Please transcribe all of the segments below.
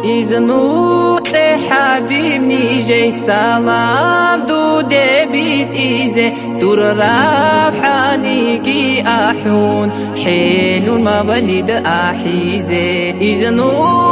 إذنوت حبيبني جاي سلام دو دبيت إيزي دور رابحانيكي أحون حلو ما بلد أحيزي إذنوت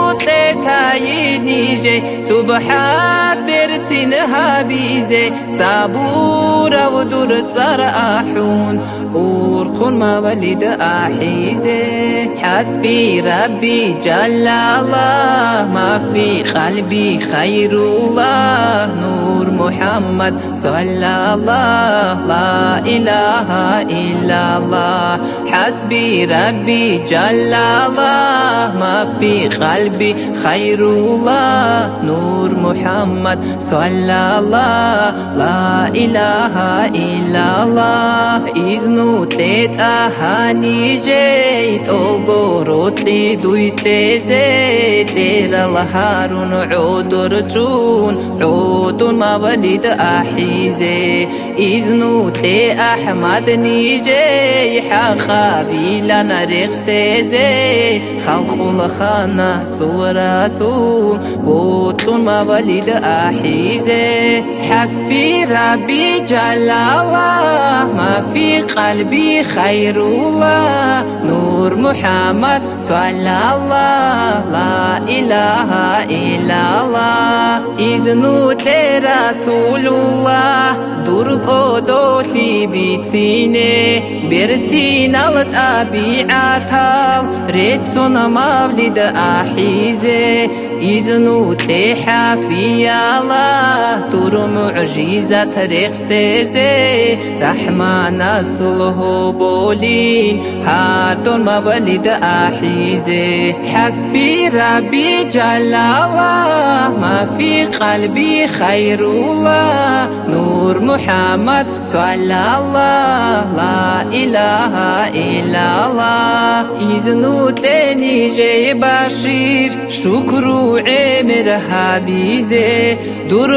سايدني جاي سبحات برتين هابيزي صبورة ودور تصار أحون أورقون ما بلد أحيزي حسبي ربي جل الله ما في قلبي خير الله نور محمد صلى الله لا إله إلا الله حسبي ربي جل الله ما في قلبي خير الله نور محمد صلى الله لا إله إلا الله إذنو تيت أهاني جيت أغورت دويت زيت الهارون عودر جون عودون ما ولد أحيزي إذنو تي أحمد نيجي حقابي لنا رخسيزي خلق الخانة سول رسول بوتون ما ولد أحيزي حسبي ربي جل الله ما في قلبي خير الله نور محمد صلى الله لا إله إلا الله إذنو تي رسول الله درقو دوثي بيتيني برتين الطبيعة ريتسون مولد أحيزي إذنو تي حفي الله تور معجزة رخسيزي رحمن الصلح بولين هاتون مولد أحيزي حسبي ربي جل الله ما في قلبي خير الله نور محمد صلى الله لا إله إلا الله إذنو تاني جاي بشير شكر عمر حبيزي دور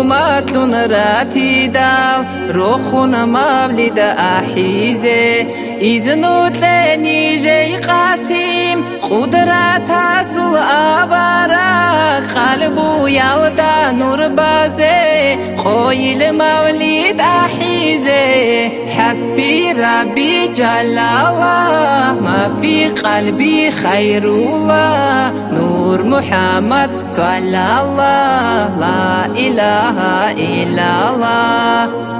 أمات راتي دال روخنا مولد أحيزي إذنو تاني جاي قاسم قدرات حصل أبارك قلبو يودا نور بازي خويل مولد أحيزي حسبي ربي جل الله ما في قلبي خير الله نور محمد صلى الله لا إله إلا الله